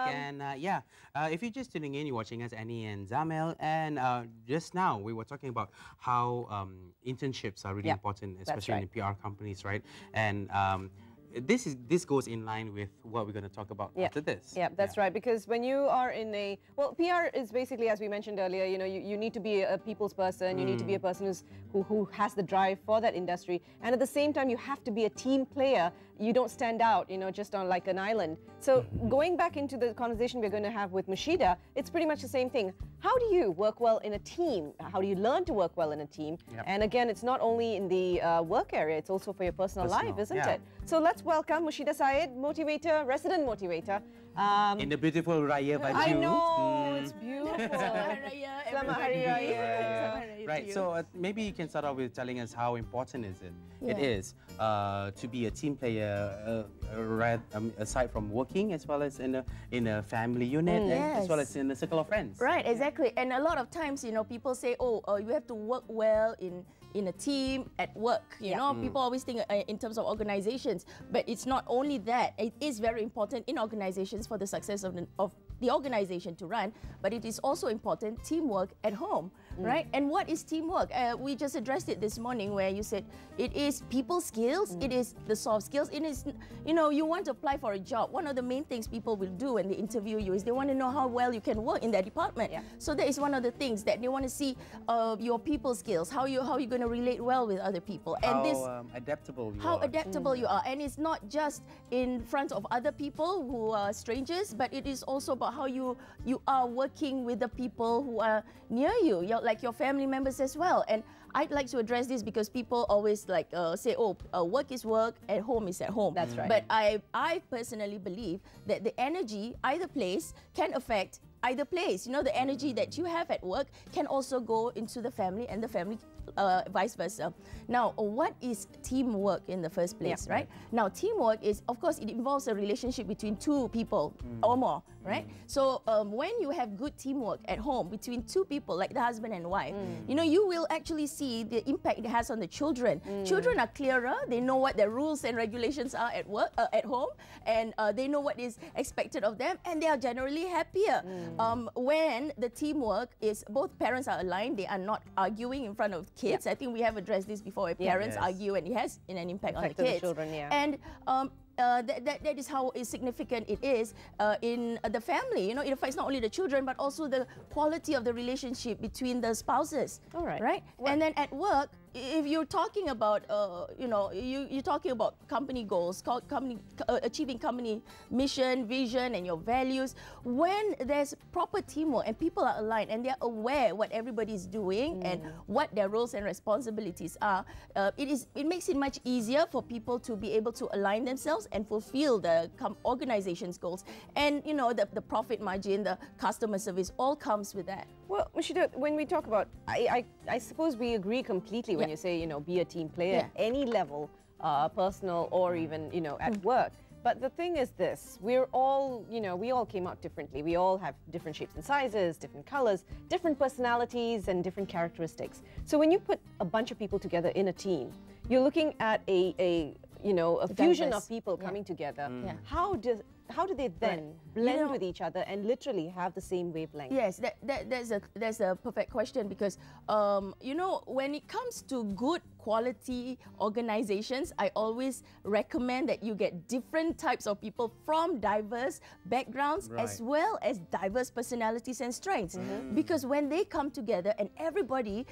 And if you're just tuning in, you're watching us, Annie and Zamel. And just now, we were talking about how internships are really important, especially in PR companies, right? And this goes in line with what we're going to talk about after this. Yeah, that's right. Because when you are in a, well, PR is basically, as we mentioned earlier, you know, you need to be a people's person. You need to be a person who has the drive for that industry. And at the same time, you have to be a team player. You don't stand out, you know, just on like an island. So going back into the conversation we're going to have with Murshidah, it's pretty much the same thing. How do you work well in a team? How do you learn to work well in a team? And again, it's not only in the work area, it's also for your personal life, isn't it? So let's welcome Murshidah Syed, motivator, resident motivator. In the beautiful Raya baju. I know, it's beautiful. Selamat Hari Raya. Right, so maybe you can start off with telling us how important it is to be a team player, aside from working, as well as in a family unit, and as well as in a circle of friends. Right, exactly. And a lot of times, you know, people say, oh, you have to work well in a team at work, you know. People always think in terms of organizations, but it's not only that. It is very important in organizations for the success of the organization to run, but it is also important teamwork at home, right? And what is teamwork? We just addressed it this morning, where you said it is people skills, it is the soft skills, it is, you know, you want to apply for a job. One of the main things people will do when they interview you is they want to know how well you can work in their department. So that is one of the things that they want to see, your people skills, how you're going to relate well with other people, and how adaptable you are. How adaptable you are, and it's not just in front of other people who are strangers, but it is also about how you are working with the people who are near you, like your family members as well. And I'd like to address this because people always like say, oh, work is work, at home is at home. That's right. But I personally believe that the energy either place can affect either place. You know, the energy that you have at work can also go into the family, and the family vice versa. Now, what is teamwork in the first place, right? Now, teamwork is, of course, it involves a relationship between two people or more, right? So when you have good teamwork at home between two people, like the husband and wife, you know, you will actually see the impact it has on the children. Children are clearer, they know what their rules and regulations are at work, at home, and they know what is expected of them, and they are generally happier. When the teamwork is, both parents are aligned, they are not arguing in front of kids. I think we have addressed this before, where parents argue, and it has an impact on the kids. Children, and that is how significant it is in the family. You know, it affects not only the children, but also the quality of the relationship between the spouses. All right. Right? And then at work, if you're talking about, you know, you're talking about company goals, achieving company mission, vision, and your values, when there's proper teamwork and people are aligned and they're aware what everybody's doing and what their roles and responsibilities are, it makes it much easier for people to be able to align themselves and fulfill the organization's goals. And, you know, the profit margin, the customer service, all comes with that. Well, Murshidah, when we talk about, I suppose we agree completely when you say, you know, be a team player at any level, personal or even, you know, at work. But the thing is this, we're all, you know, we all came out differently. We all have different shapes and sizes, different colors, different personalities and different characteristics. So when you put a bunch of people together in a team, you're looking at a fusion of people coming together. How do they then blend with each other and literally have the same wavelength? Yes, that's a perfect question, because you know, when it comes to good quality organizations, I always recommend that you get different types of people from diverse backgrounds as well as diverse personalities and strengths. Because when they come together and everybody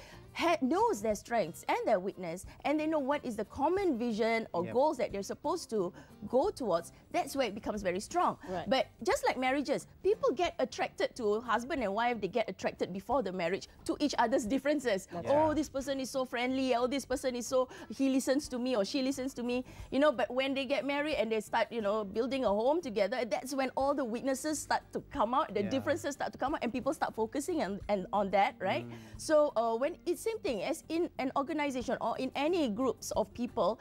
knows their strengths and their weakness, and they know what is the common vision or goals that they're supposed to go towards, that's where it becomes very strong. But just like marriages, people get attracted to husband and wife, they get attracted before the marriage to each other's differences. Oh, this person is so friendly, oh, this person is so, he listens to me or she listens to me, you know. But when they get married and they start, you know, building a home together, that's when all the weaknesses start to come out, the differences start to come out, and people start focusing on that, right? So when it's same thing as in an organization or in any groups of people,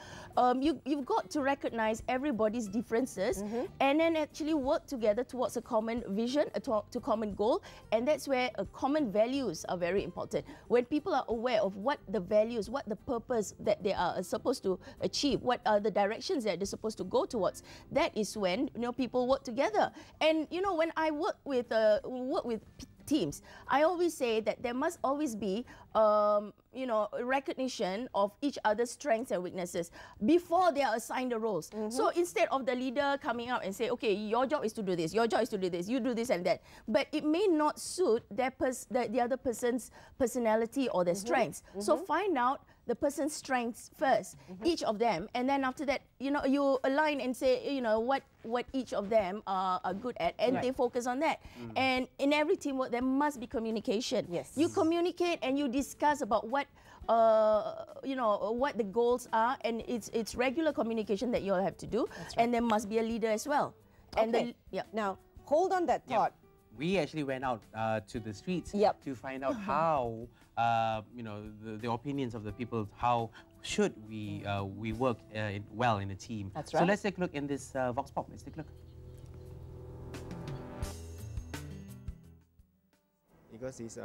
you've got to recognize everybody's differences and then actually work together towards a common vision, to common goal, and that's where common values are very important. When people are aware of what the values, what the purpose purpose that they are supposed to achieve, what are the directions that they're supposed to go towards. That is when people work together. And when I work with teams, I always say that there must always be recognition of each other's strengths and weaknesses before they are assigned the roles. So instead of the leader coming out and say, okay, your job is to do this, your job is to do this, you do this and that, but it may not suit the other person's personality or their strengths. So find out the person's strengths first, each of them, and then after that, you align and say, what each of them are good at, and they focus on that. And in every teamwork, there must be communication. Yes. You communicate and you discuss about what the goals are, and it's regular communication that you all have to do. And there must be a leader as well. And now hold on that thought. We actually went out to the streets to find out how the opinions of the people, how should we work well in a team. That's right. So let's take a look in this Vox Pop. Let's take a look. Because it's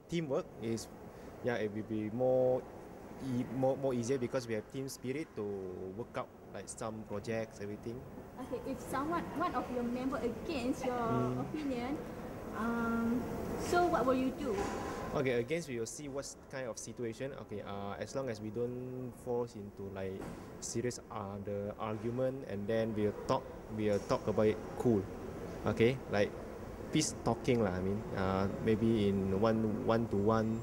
teamwork is, it will be more easier because we have team spirit to work out like some projects, everything. Okay, if one of your member against your opinion, so what will you do? Okay, against we will see what kind of situation. Okay, as long as we don't fall into like serious the argument, and then we'll talk about it cool. Okay, like peace talking lah. I mean, maybe in one-to-one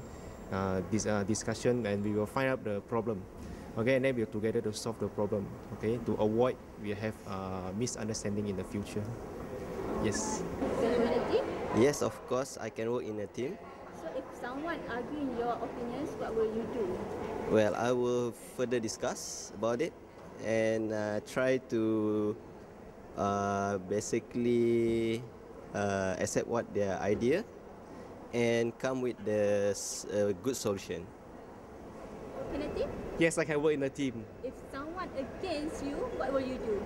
discussion, and we will find out the problem. Okay, and then we're together to solve the problem. Okay, to avoid we have misunderstanding in the future. Yes. Yes, of course, I can work in a team. So if someone arguing your opinions, what will you do? Well, I will further discuss about it and try to basically accept what their idea and come with the good solution. In a team? Yes, I can work in a team. If someone against you, what will you do?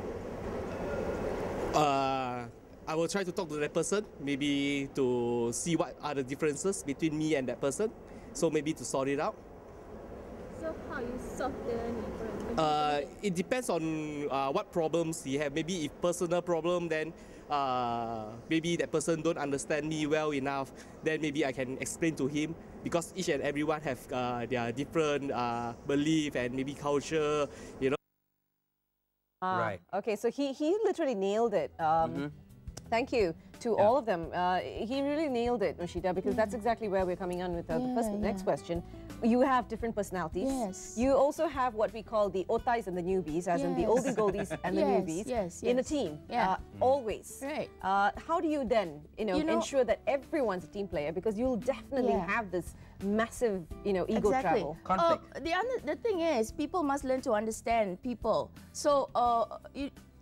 I will try to talk to that person, maybe to see what are the differences between me and that person. So maybe to sort it out. So how you solve the difference? It depends on what problems he have. Maybe if personal problem, then maybe that person don't understand me well enough. Then maybe I can explain to him, because each and everyone have their different belief and maybe culture, Right. Okay, so he literally nailed it. Thank you to all of them. He really nailed it, Murshidah, because that's exactly where we're coming on with the next question. You have different personalities. Yes. You also have what we call the otais and the newbies, as in the oldie goldies and the newbies in a team. Always. Right. How do you then, ensure that everyone's a team player? Because you'll definitely have this massive, ego travel. Conflict. The thing is, people must learn to understand people. So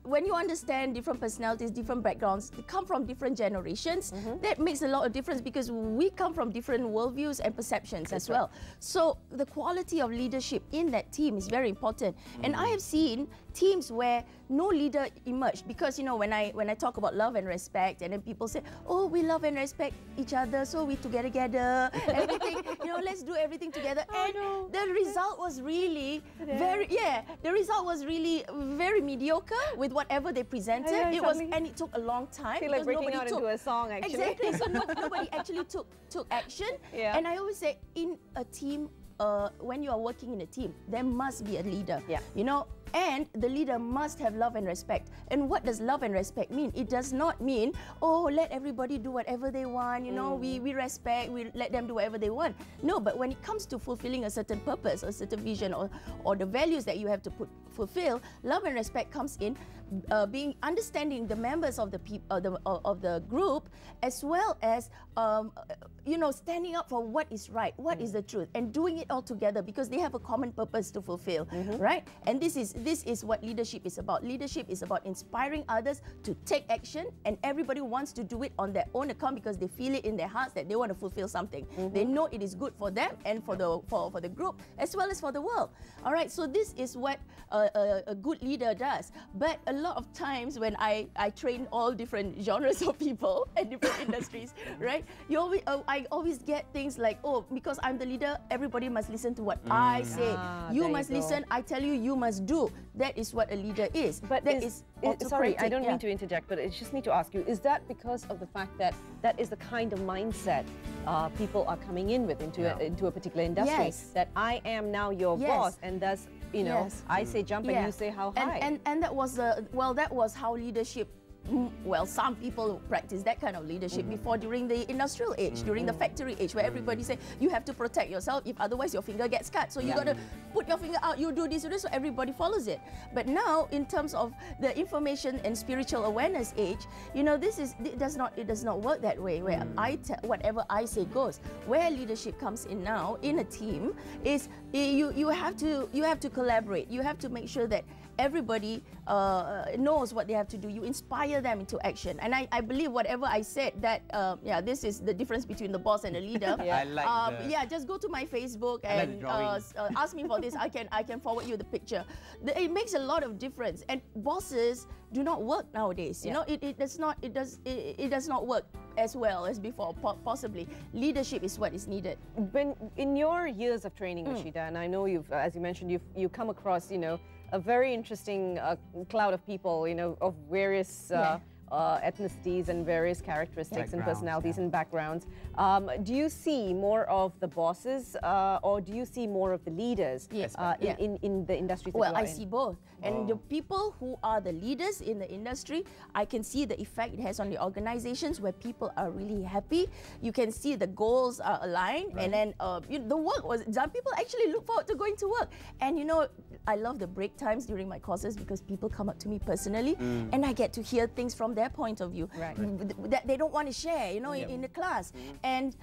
when you understand different personalities, different backgrounds, they come from different generations, that makes a lot of difference, because we come from different worldviews and perceptions as well. So the quality of leadership in that team is very important. And I have seen teams where no leader emerged, because when I talk about love and respect, and then people say, oh, we love and respect each other, so we together, everything, let's do everything together. And the result was really the result was really very mediocre with whatever they presented. And it took a long time. I feel like breaking out into a song, actually. Exactly. So nobody actually took action. And I always say, in a team, when you are working in a team, there must be a leader. And the leader must have love and respect. And what does love and respect mean? It does not mean, oh, let everybody do whatever they want, we respect, we let them do whatever they want. No, but when it comes to fulfilling a certain purpose, a certain vision, or the values that you have to fulfill, love and respect comes in being understanding the members of the group, as well as standing up for what is right, what is the truth, and doing it all together, because they have a common purpose to fulfill, right? And this is what leadership is about. Leadership is about inspiring others to take action, and everybody wants to do it on their own account, because they feel it in their hearts that they want to fulfill something. They know it is good for them and for the group, as well as for the world. All right, so this is what a good leader does. But a lot of times when I train all different genres of people and different industries, right? I always get things like, oh, because I'm the leader, everybody must listen to what I say. You must listen. I tell you, you must do. That is what a leader is. But sorry, I don't mean to interject, but I just need to ask you, is that because of the fact that that is the kind of mindset people are coming in with into a particular industry? Yes. That I am now your boss, and thus, you know, I say jump and you say how high. And that was that was how leadership. Well, some people practice that kind of leadership before during the industrial age, during the factory age, where everybody say you have to protect yourself, if otherwise your finger gets cut. So you got to put your finger out, you do this, so everybody follows it. But now, in terms of the information and spiritual awareness age, you know, it does not work that way. Where whatever I say goes. Where leadership comes in now in a team is you have to collaborate. You have to make sure that everybody knows what they have to do. You inspire them into action. And I believe whatever I said, that this is the difference between the boss and the leader. I like just go to my Facebook and ask me for this. I can forward you the picture. It makes a lot of difference. And bosses do not work nowadays. You know, it does not work as well as before, possibly. Leadership is what is needed. When in your years of training, Murshidah, and I know you've, as you mentioned, you come across, you know, a very interesting cloud of people, you know, of various ethnicities and various characteristics and personalities and backgrounds. Do you see more of the bosses or do you see more of the leaders in the industry? Well, I see both. And the people who are the leaders in the industry, I can see the effect it has on the organizations where people are really happy. You can see the goals are aligned, and then the work was done. People actually look forward to going to work. And you know, I love the break times during my courses because people come up to me personally and I get to hear things from their point of view that they don't want to share, you know, in the class. And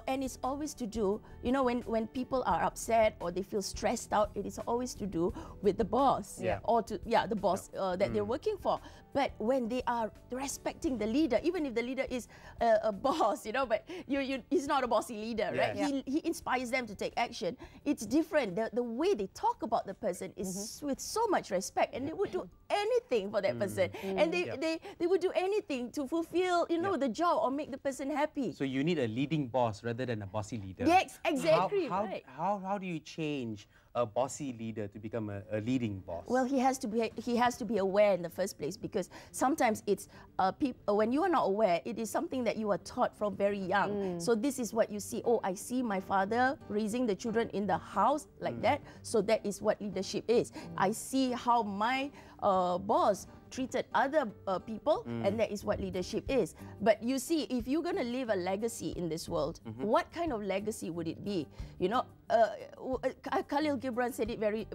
it's always to do, you know, when people are upset or they feel stressed out, it is always to do with the boss or the boss that they're working for. But when they are respecting the leader, even if the leader is a boss, you know, but he's not a bossy leader, right? He inspires them to take action. It's different. The way they talk about the person is with so much respect, and they would do anything for that person, and they would do anything to fulfill, you know, the job or make the person happy. So you need a leading boss rather than a bossy leader. Yes, exactly. How do you change a bossy leader to become a leading boss? Well, he has to be aware in the first place, because sometimes it's when you are not aware, it is something that you are taught from very young. So this is what you see. Oh, I see my father raising the children in the house like that. So that is what leadership is. I see how my boss treated other people, and that is what leadership is. But you see, if you're going to leave a legacy in this world, what kind of legacy would it be? You know, Khalil Gibran said it very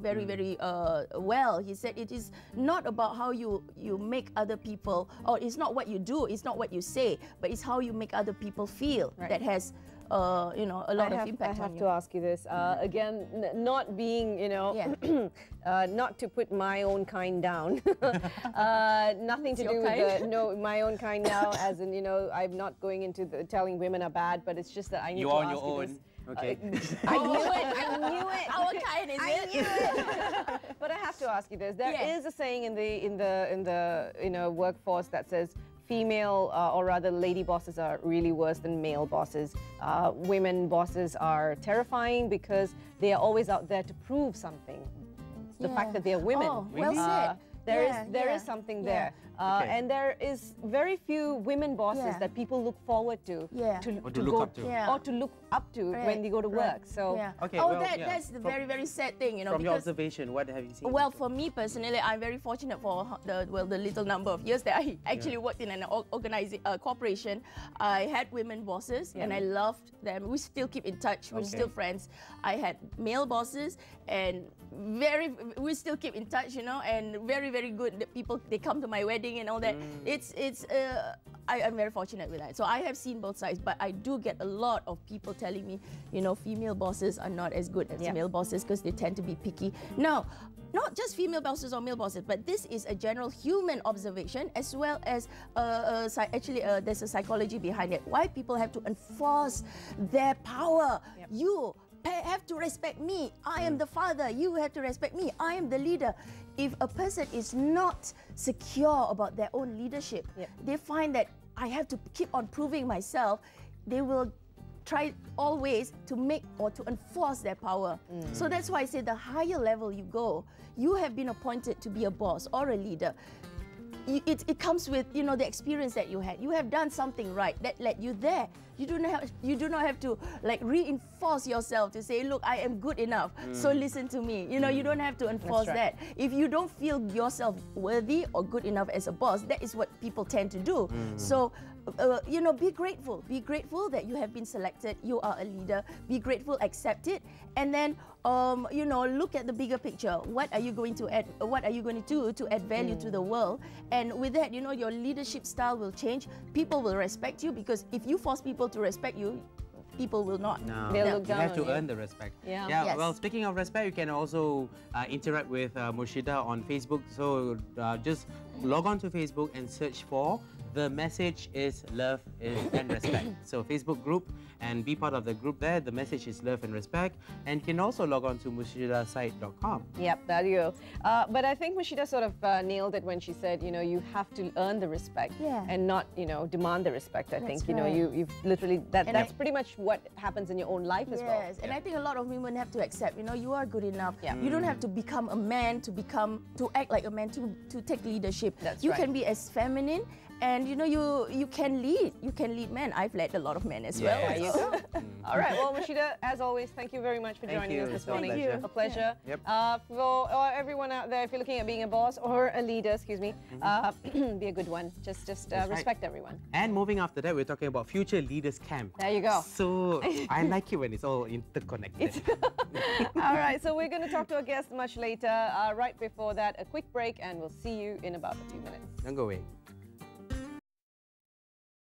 well. He said it is not about how you make other people, or it's not what you do, it's not what you say, but it's how you make other people feel that has you know, a lot of impact on you. I have to ask you this again, not being, you know, not to put my own kind down. Nothing to do with my own kind now, as in, you know, I'm not going into telling women are bad, but it's just that I need to ask you this. Okay. I knew it. Our kind, is it? Knew it. But I have to ask you this. There is a saying in the you know, workforce that says female or rather lady bosses are really worse than male bosses. Women bosses are terrifying because they are always out there to prove something. The fact that they are women. Oh, well said. There is something there. And there is very few women bosses that people look forward to, or to look up to when they go to work. So okay, that's the very sad thing, you know. From your observation, what have you seen? Well, for me personally, I'm very fortunate for the little number of years that I actually worked in an corporation. I had women bosses, and I loved them. We still keep in touch. We're still friends. I had male bosses, and we still keep in touch, you know, and very good. The people, they come to my wedding and all that. I'm very fortunate with that. So I have seen both sides, but I do get a lot of people telling me, you know, female bosses are not as good as male bosses because they tend to be picky. Now, not just female bosses or male bosses, but this is a general human observation, as well as actually there's a psychology behind it. Why people have to enforce their power. have to respect me. I am the father. You have to respect me. I am the leader. If a person is not secure about their own leadership, they find that I have to keep on proving myself, they will try all ways to make or to enforce their power. So that's why I say the higher level you go, you have been appointed to be a boss or a leader. It comes with, you know, the experience that you had. You have done something right that led you there. You do not have to like reinforce yourself to say, look, I am good enough, so listen to me. You know, you don't have to enforce that. If you don't feel yourself worthy or good enough as a boss, that is what people tend to do. So, you know, be grateful. Be grateful that you have been selected. You are a leader. Be grateful, accept it, and then, you know, look at the bigger picture. What are you going to add? What are you going to do to add value to the world? And with that, you know, your leadership style will change. People will respect you, because if you force people to respect you, people will not. No, they'll look down you have on to you. earn the respect. Yeah. Yes. Well, speaking of respect, you can also interact with Murshidah on Facebook. So just log on to Facebook and search for The Message is Love and Respect. So Facebook group, and be part of the group there. The Message is Love and Respect. And you can also log on to murshidahsite.com. Yep, there you go. But I think Murshidah sort of nailed it when she said, you know, you have to earn the respect and not, you know, demand the respect. I think, you know, you've literally, that's pretty much what happens in your own life as well. Yes, and I think a lot of women have to accept, you know, you are good enough. You don't have to become a man to act like a man, to take leadership. You can be as feminine, and you know, you can lead. You can lead men. I've led a lot of men as well. There you go. All right. Well, Murshidah, as always, thank you very much for joining us this morning. A pleasure. Yep. For everyone out there, if you're looking at being a boss or a leader, excuse me, be a good one. Just respect everyone. And moving after that, we're talking about Future Leaders Camp. There you go. So I like it when it's all interconnected. All right. So we're going to talk to our guest much later. Right before that, a quick break, and we'll see you in about a few minutes. Don't go away.